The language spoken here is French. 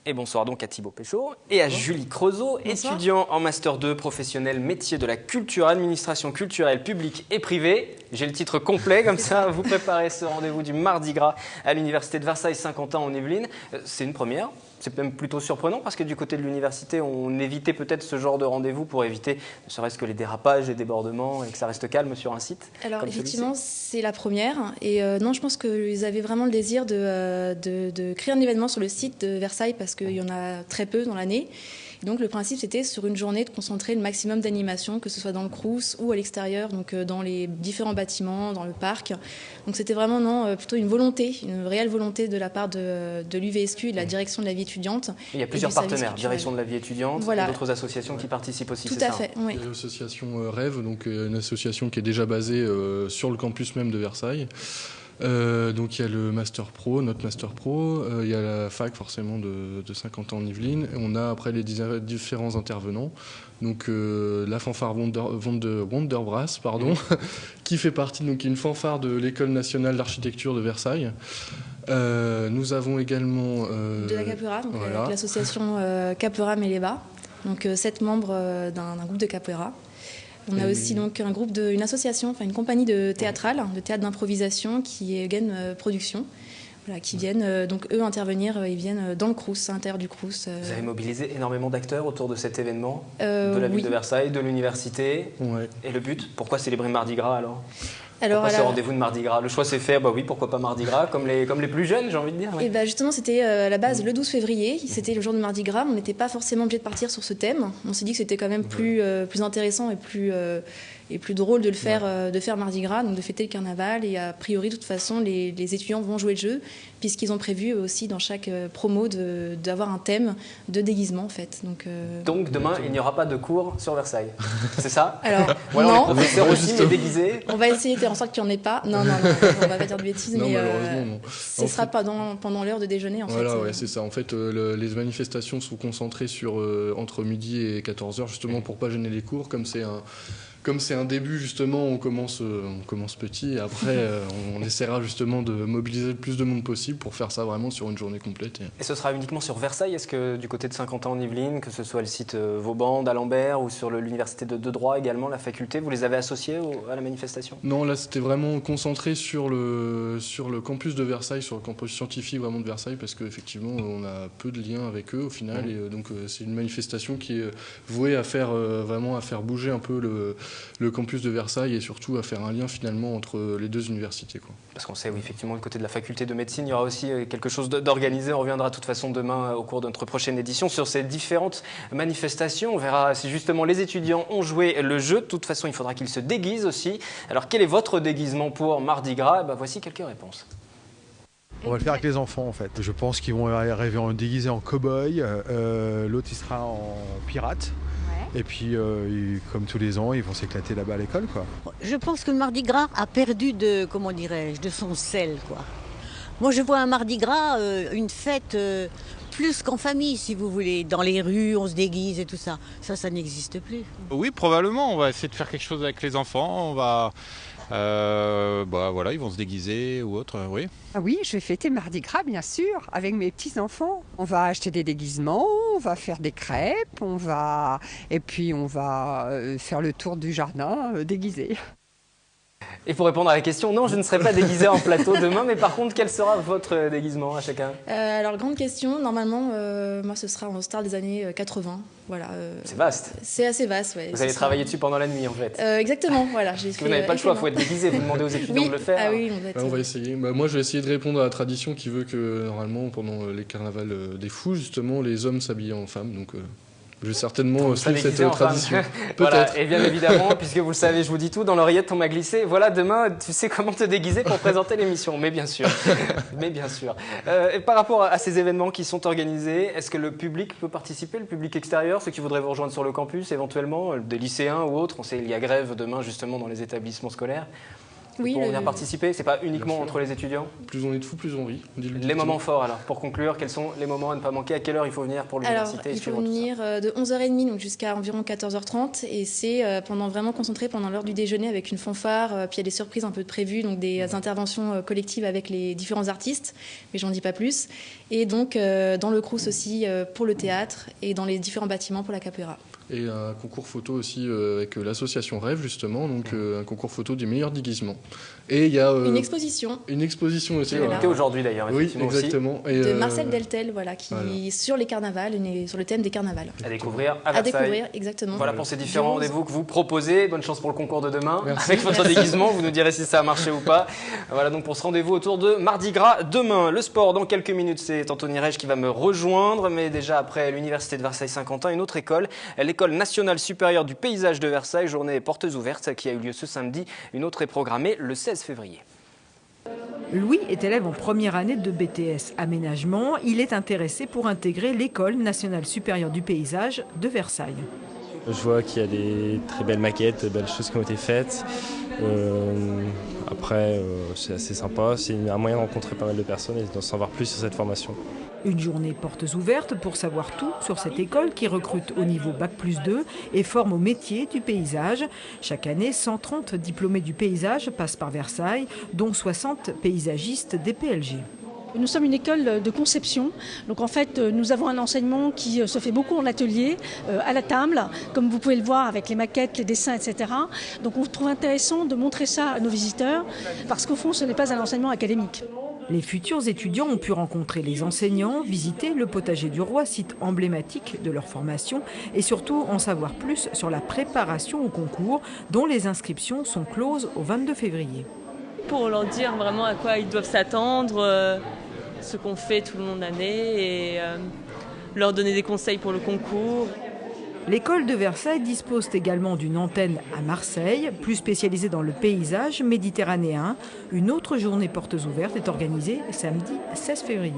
Et bonsoir donc à Thibaut Péchaud et à Julie Creusot, étudiant en Master 2, professionnel métier de la culture, administration culturelle, publique et privée. J'ai le titre complet, comme ça vous préparez ce rendez-vous du Mardi Gras à l'Université de Versailles-Saint-Quentin en Yvelines. C'est une première, c'est même plutôt surprenant parce que du côté de l'université, on évitait peut-être ce genre de rendez-vous pour éviter ne serait-ce que les dérapages, les débordements et que ça reste calme sur un site. Alors effectivement, c'est la première et non, je pense qu'ils avaient vraiment le désir de créer un événement sur le site de Versailles parce qu'il y en a très peu dans l'année. Donc le principe, c'était sur une journée de concentrer le maximum d'animation, que ce soit dans le Crous ou à l'extérieur, donc dans les différents bâtiments, dans le parc. Donc c'était vraiment plutôt une volonté, une réelle volonté de la part de l'UVSQ et de la direction de la vie étudiante. Il y a plusieurs partenaires, direction de la vie étudiante, voilà. Et d'autres associations qui participent aussi. Tout à fait. Oui. Il y a l'association Rêve, donc une association qui est déjà basée sur le campus même de Versailles. Donc il y a le Master Pro, notre Master Pro, il y a la fac forcément de Saint-Quentin en Yvelines, et on a après les différents intervenants, donc la fanfare Wonderbrass, pardon, qui fait partie, donc une fanfare de l'École nationale d'architecture de Versailles. Nous avons également de la Capoeira, donc voilà. avec l'association Capoeira Meleba, donc 7 membres d'un groupe de Capoeira. On a aussi donc un groupe une association, enfin une compagnie de théâtrale, de théâtre d'improvisation qui est Gain Production, voilà, qui viennent donc eux intervenir, ils viennent dans le Crous, à l'intérieur du Crous. Vous avez mobilisé énormément d'acteurs autour de cet événement, de la ville de Versailles, de l'université. Ouais. Et le but, pourquoi célébrer Mardi Gras alors? Alors, pourquoi ce rendez-vous de Mardi Gras? Le choix s'est fait, bah oui, pourquoi pas Mardi Gras, comme les plus jeunes, j'ai envie de dire. Et bah justement, c'était à la base le 12 février, c'était le jour de Mardi Gras, on n'était pas forcément obligé de partir sur ce thème. On s'est dit que c'était quand même plus intéressant et plus drôle de le faire, de faire Mardi Gras, donc de fêter le carnaval. Et a priori, de toute façon, les étudiants vont jouer le jeu, puisqu'ils ont prévu aussi dans chaque promo d'avoir un thème de déguisement en fait. Donc demain, il n'y aura pas de cours sur Versailles, c'est ça? Alors, alors, non. Les professeurs aussi, mais déguisés. On va essayer de faire en sorte qu'il n'y en ait pas. Non, on va pas dire de bêtises, non, mais non. Ce sera pendant l'heure de déjeuner en fait. Voilà, ouais, c'est ça. En fait, les manifestations sont concentrées entre midi et 14h, justement pour pas gêner les cours, comme c'est un début, justement, on commence petit et après, on essaiera justement de mobiliser le plus de monde possible pour faire ça vraiment sur une journée complète. Et ce sera uniquement sur Versailles? Est-ce que du côté de Saint-Quentin en Yvelines, que ce soit le site Vauban, d'Alembert ou sur l'université de droit également, la faculté, vous les avez associés à la manifestation? Non, là c'était vraiment concentré sur le campus de Versailles, sur le campus scientifique vraiment de Versailles, parce qu'effectivement on a peu de liens avec eux au final, et donc c'est une manifestation qui est vouée à faire bouger un peu le campus de Versailles et surtout à faire un lien finalement entre les deux universités, quoi. Parce qu'on sait, oui, effectivement, du côté de la faculté de médecine, il y aura aussi quelque chose d'organisé. On reviendra de toute façon demain au cours de notre prochaine édition sur ces différentes manifestations. On verra si justement les étudiants ont joué le jeu. De toute façon, il faudra qu'ils se déguisent aussi. Alors, quel est votre déguisement pour Mardi Gras? Voici quelques réponses. On va le faire avec les enfants en fait. Je pense qu'ils vont arriver déguisés en cow-boy, l'autre il sera en pirate. Et puis, comme tous les ans, ils vont s'éclater là-bas à l'école, quoi. Je pense que le Mardi Gras a perdu de son sel, quoi. Moi, je vois un Mardi Gras, une fête plus qu'en famille, si vous voulez. Dans les rues, on se déguise et tout ça. Ça n'existe plus. Oui, probablement. On va essayer de faire quelque chose avec les enfants. On va... voilà, ils vont se déguiser ou autre, oui. Ah oui, je vais fêter Mardi Gras, bien sûr, avec mes petits-enfants. On va acheter des déguisements, on va faire des crêpes, et puis on va faire le tour du jardin déguisé. Et pour répondre à la question, non, je ne serai pas déguisé en plateau demain, mais par contre, quel sera votre déguisement à chacun? Alors, grande question, normalement, moi ce sera en star des années 80. Voilà, c'est vaste. C'est assez vaste, oui. Vous allez travailler dessus pendant la nuit, en fait. Exactement, voilà. Parce que vous n'avez pas le choix, il faut être déguisé, vous demandez aux étudiants de le faire. Ah oui, on va essayer. Moi, je vais essayer de répondre à la tradition qui veut que, normalement, pendant les carnavals des fous, justement, les hommes s'habillent en femmes, donc... Je vais certainement suivre cette tradition. Voilà, et bien évidemment, puisque vous le savez, je vous dis tout, dans l'oreillette on m'a glissé. Voilà, demain, tu sais comment te déguiser pour présenter l'émission. Mais bien sûr, mais bien sûr. Et par rapport à ces événements qui sont organisés, est-ce que le public peut participer, le public extérieur, ceux qui voudraient vous rejoindre sur le campus, éventuellement, des lycéens ou autres? On sait qu'il y a grève demain justement dans les établissements scolaires. Oui, pour venir participer. C'est pas uniquement sûr. entre les étudiants. Plus on est de fous, plus on rit. Les moments forts alors, pour conclure, quels sont les moments à ne pas manquer? À quelle heure il faut venir pour Alors, l'université? il faut venir de 11h30 donc jusqu'à environ 14h30 et c'est vraiment concentré pendant l'heure du déjeuner avec une fanfare, puis il y a des surprises un peu prévues, donc des interventions collectives avec les différents artistes, mais j'en dis pas plus. Et donc dans le Crous aussi pour le théâtre et dans les différents bâtiments pour la capoeira. Et un concours photo aussi avec l'association Rêve, justement, donc un concours photo des meilleurs déguisements. Et il y a une exposition. Une exposition aussi. Voilà. Voilà. Aujourd'hui d'ailleurs, oui, exactement. Et de Marcel Deltel, voilà, qui sur les carnavals, sur le thème des carnavals. À découvrir à Versailles. À découvrir, exactement. Voilà pour ces différents rendez-vous que vous proposez. Bonne chance pour le concours de demain. Merci. Avec votre déguisement, vous nous direz si ça a marché ou pas. Voilà donc pour ce rendez-vous autour de Mardi Gras demain. Le sport, dans quelques minutes, c'est Anthony Reich qui va me rejoindre. Mais déjà après l'Université de Versailles-Saint-Quentin, une autre école, l'École nationale supérieure du paysage de Versailles, journée portes ouvertes qui a eu lieu ce samedi. Une autre est programmée le 16 février. Louis est élève en première année de BTS Aménagement. Il est intéressé pour intégrer l'École nationale supérieure du paysage de Versailles. Je vois qu'il y a des très belles maquettes, belles choses qui ont été faites. Après, c'est assez sympa. C'est un moyen de rencontrer pas mal de personnes et d'en savoir plus sur cette formation. Une journée portes ouvertes pour savoir tout sur cette école qui recrute au niveau Bac+2 et forme au métier du paysage. Chaque année, 130 diplômés du paysage passent par Versailles, dont 60 paysagistes des PLG. Nous sommes une école de conception, donc en fait nous avons un enseignement qui se fait beaucoup en atelier, à la table, comme vous pouvez le voir avec les maquettes, les dessins, etc. Donc on trouve intéressant de montrer ça à nos visiteurs, parce qu'au fond ce n'est pas un enseignement académique. Les futurs étudiants ont pu rencontrer les enseignants, visiter le potager du roi, site emblématique de leur formation, et surtout en savoir plus sur la préparation au concours, dont les inscriptions sont closes au 22 février. Pour leur dire vraiment à quoi ils doivent s'attendre, ce qu'on fait tout le long de l'année, et leur donner des conseils pour le concours. L'école de Versailles dispose également d'une antenne à Marseille, plus spécialisée dans le paysage méditerranéen. Une autre journée portes ouvertes est organisée samedi 16 février.